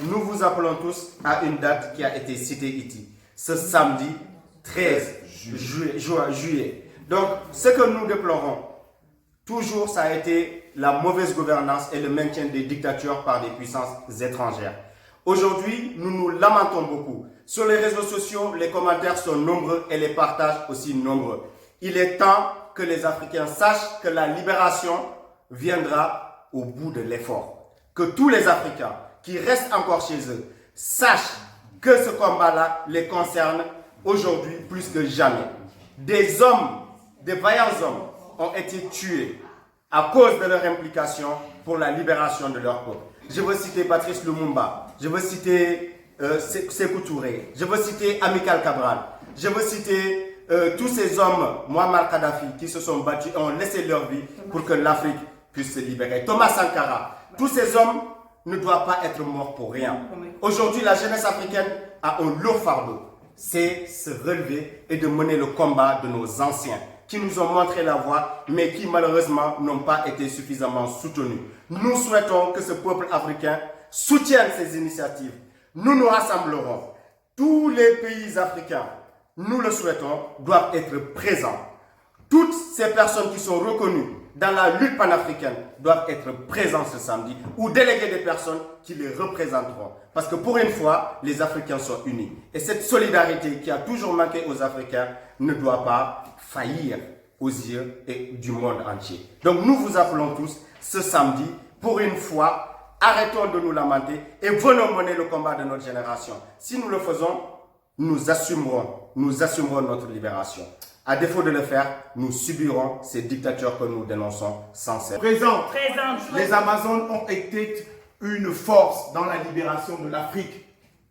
nous vous appelons tous à une date qui a été citée ici, ce samedi 13 juillet. Donc, ce que nous déplorons, toujours, ça a été la mauvaise gouvernance et le maintien des dictatures par des puissances étrangères. Aujourd'hui, nous nous lamentons beaucoup. Sur les réseaux sociaux, les commentaires sont nombreux et les partages aussi nombreux. Il est temps que les Africains sachent que la libération viendra au bout de l'effort. Que tous les Africains qui restent encore chez eux sachent que ce combat-là les concerne aujourd'hui plus que jamais. Des hommes, des vaillants hommes ont été tués à cause de leur implication pour la libération de leur peuple. Je veux citer Patrice Lumumba, je veux citer Sékou Touré, je veux citer Amical Cabral, je veux citer tous ces hommes, Muammar Kadhafi, qui se sont battus et ont laissé leur vie pour que l'Afrique puisse se libérer. Thomas Sankara, tous ces hommes ne doivent pas être morts pour rien. Aujourd'hui, la jeunesse africaine a un lourd fardeau. C'est se relever et de mener le combat de nos anciens qui nous ont montré la voie, mais qui malheureusement n'ont pas été suffisamment soutenus. Nous souhaitons que ce peuple africain soutienne ces initiatives. Nous nous rassemblerons. Tous les pays africains, nous le souhaitons, doivent être présents. Toutes ces personnes qui sont reconnues dans la lutte panafricaine doivent être présentes ce samedi ou déléguer des personnes qui les représenteront. Parce que pour une fois, les Africains sont unis. Et cette solidarité qui a toujours manqué aux Africains ne doit pas faillir aux yeux et du monde entier. Donc nous vous appelons tous ce samedi, pour une fois, arrêtons de nous lamenter et venons mener le combat de notre génération. Si nous le faisons, nous assumerons notre libération. À défaut de le faire, nous subirons ces dictatures que nous dénonçons sans cesse. Présente. Les Amazones ont été une force dans la libération de l'Afrique.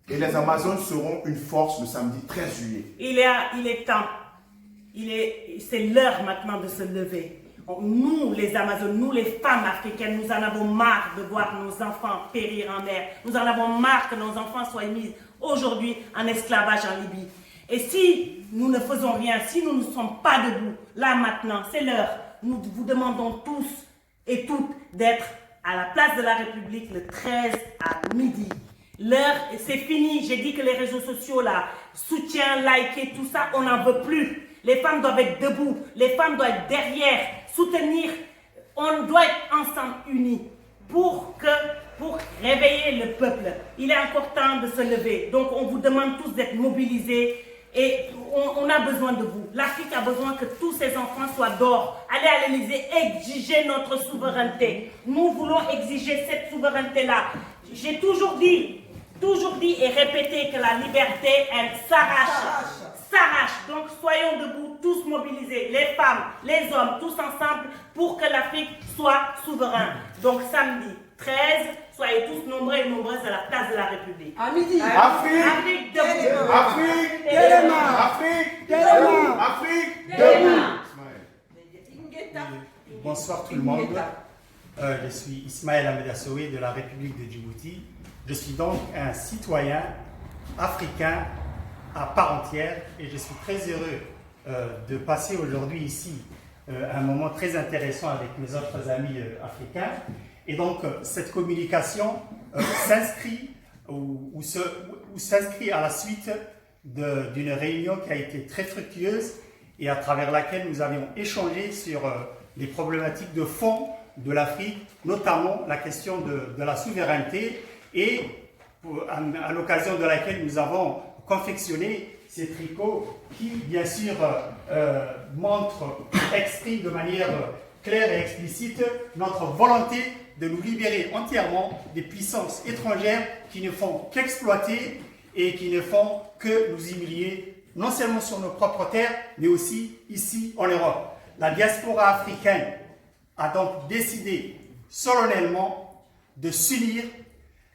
Et les Amazones seront une force le samedi 13 juillet. Il est temps. C'est l'heure maintenant de se lever. Nous, les Amazones, nous, les femmes africaines, nous en avons marre de voir nos enfants périr en mer. Nous en avons marre que nos enfants soient mis aujourd'hui en esclavage en Libye. Et si nous ne faisons rien, si nous ne sommes pas debout, là maintenant, c'est l'heure. Nous vous demandons tous et toutes d'être à la place de la République le 13 à midi. L'heure, c'est fini. J'ai dit que les réseaux sociaux, là, soutien, liker, tout ça, on n'en veut plus. Les femmes doivent être debout. Les femmes doivent être derrière, soutenir. On doit être ensemble unis pour réveiller le peuple. Il est encore temps de se lever. Donc, on vous demande tous d'être mobilisés. Et on a besoin de vous. L'Afrique a besoin que tous ses enfants soient dehors. Allez à l'Élysée, exiger notre souveraineté. Nous voulons exiger cette souveraineté-là. J'ai toujours dit et répété que la liberté, elle s'arrache. Donc soyons debout, tous mobilisés, les femmes, les hommes, tous ensemble pour que l'Afrique soit souveraine. Donc samedi 13, soyez tous nombreux et nombreuses à la place de la République. À midi. Afrique debout. Afrique debout. Bonsoir tout le monde. Je suis Ismaël Amedasoé de la République de Djibouti. Je suis donc un citoyen africain à part entière et je suis très heureux de passer aujourd'hui ici un moment très intéressant avec mes autres amis africains. Et donc cette communication s'inscrit s'inscrit à la suite d'une réunion qui a été très fructueuse et à travers laquelle nous avions échangé sur les problématiques de fond de l'Afrique, notamment la question de la souveraineté et à l'occasion de laquelle nous avons confectionné ces tricots qui, bien sûr, expriment de manière claire et explicite notre volonté de nous libérer entièrement des puissances étrangères qui ne font qu'exploiter et qui ne font que nous humilier, non seulement sur nos propres terres, mais aussi ici en Europe. La diaspora africaine a donc décidé solennellement de s'unir,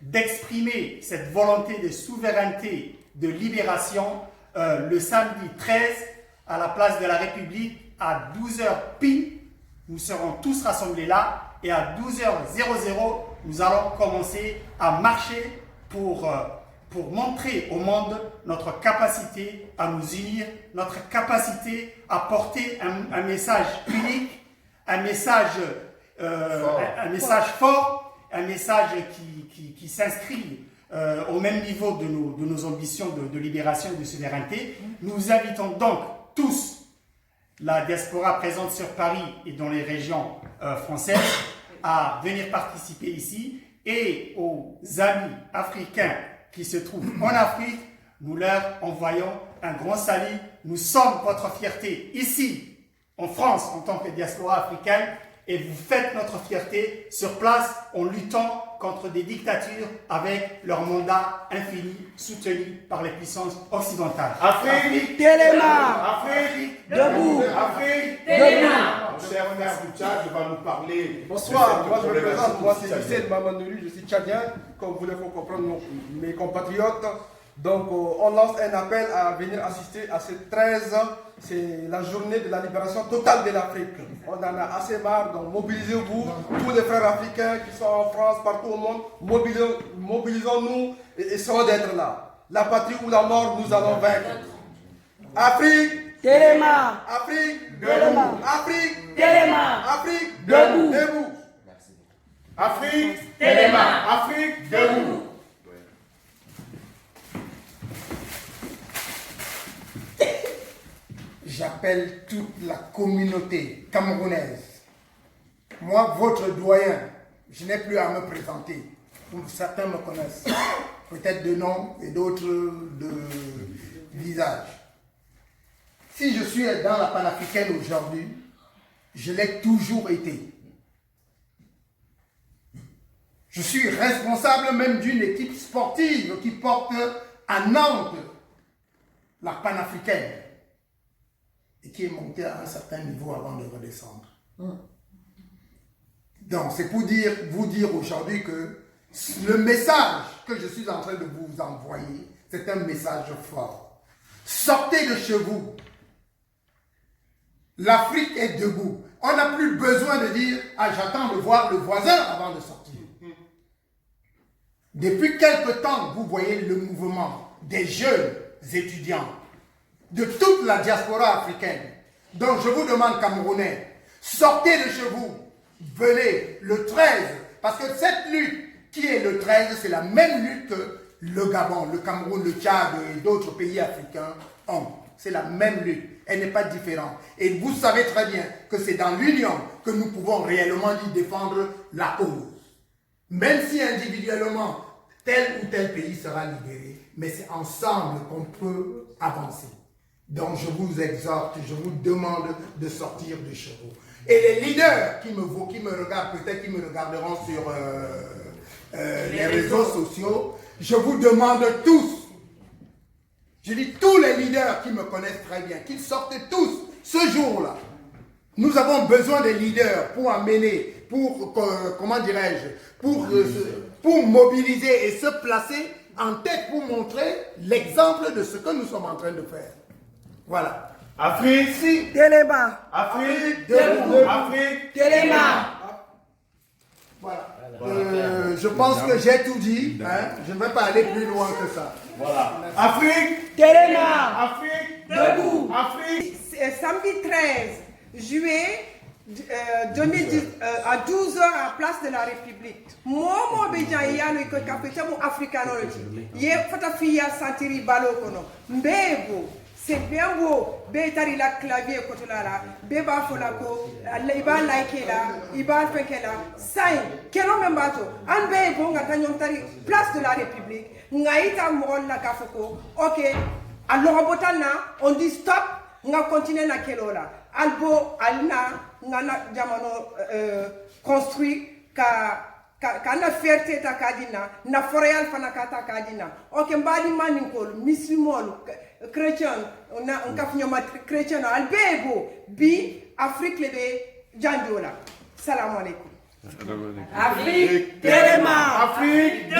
d'exprimer cette volonté de souveraineté, de libération le samedi 13 à la place de la République à 12h pile. Nous serons tous rassemblés là et à 12h00, nous allons commencer à marcher pour montrer au monde notre capacité à nous unir, notre capacité à porter un message unique, un message fort, un message qui s'inscrit au même niveau de nos ambitions de libération et de souveraineté. Nous invitons donc tous la diaspora présente sur Paris et dans les régions françaises à venir participer ici, et aux amis africains qui se trouvent en Afrique, nous leur envoyons un grand salut. Nous sommes votre fierté ici, en France, en tant que diaspora africaine, et vous faites notre fierté sur place en luttant contre des dictatures avec leur mandat infini soutenu par les puissances occidentales. Afrique, Téléma, Afrique, debout, Afrique, Téléma. Mon cher frère du Tchad va nous parler. Bonsoir, moi je me problématique présente, moi du c'est Tchad. Hissène Mamanouli, je suis tchadien, comme vous le faites comprendre mes compatriotes. Donc on lance un appel à venir assister à ce 13, c'est la journée de la libération totale de l'Afrique. On en a assez marre, donc mobilisez-vous, tous les frères africains qui sont en France, partout au monde, mobilisons-nous et essayons d'être là. La patrie ou la mort, nous allons vaincre. Afrique, Téléma, Afrique, Téléma, Afrique, Téléma, Afrique, debout. debout. Afrique, Téléma. Afrique, debout. J'appelle toute la communauté camerounaise. Moi, votre doyen, je n'ai plus à me présenter. Certains me connaissent, peut-être de nom et d'autres de visage. Si je suis dans la panafricaine aujourd'hui, je l'ai toujours été. Je suis responsable même d'une équipe sportive qui porte à Nantes la panafricaine et qui est montée à un certain niveau avant de redescendre. Donc c'est pour vous dire aujourd'hui que le message que je suis en train de vous envoyer, c'est un message fort. Sortez de chez vous. L'Afrique est debout. On n'a plus besoin de dire « Ah, j'attends de voir le voisin avant de sortir ». Depuis quelque temps, vous voyez le mouvement des jeunes étudiants de toute la diaspora africaine. Donc je vous demande, Camerounais, sortez de chez vous, venez le 13, parce que cette lutte qui est le 13, c'est la même lutte que le Gabon, le Cameroun, le Tchad et d'autres pays africains ont. C'est la même lutte, elle n'est pas différente. Et vous savez très bien que c'est dans l'union que nous pouvons réellement y défendre la cause. Même si individuellement, tel ou tel pays sera libéré, mais c'est ensemble qu'on peut avancer. Donc je vous exhorte, je vous demande de sortir de chez vous. Et les leaders qui me regardent, peut-être qui me regarderont sur les réseaux sociaux, je vous demande tous, je dis tous les leaders qui me connaissent très bien, qu'ils sortent tous ce jour-là. Nous avons besoin des leaders pour amener, comment dirais-je, pour mobiliser et se placer en tête pour montrer l'exemple de ce que nous sommes en train de faire. Voilà. Afrique, Téléma, Afrique, debout. Afrique. Téléma. Voilà. Je pense que j'ai tout dit. Hein. Je ne vais pas aller plus loin que ça. Voilà. Afrique, Téléma, Afrique, debout. Afrique. Samedi 13 juillet 2010 à 12h à Place de la République. Moi, béjan yalo iko kapita mu africanology. Ye fata fiya santiri balo kono. Mbebo c'est bien beau, bétari la clavier kotolara, béba folako, iba like la, iba feke la, sain, keno membato, an bébo nga tanyontari Place de la République, ngaita mon na kafoko, ok, alors botana, on dit stop, nga continue na kelola, albo alna, nga na jamano construit ka na fierté ta kadina na foreal fana kata kadina ok mbadi maninkol musulman chrétien na nkafnyoma chrétien albego bi Afrique lebe jandola salam alaikum Afrique, Téléma, Afrique.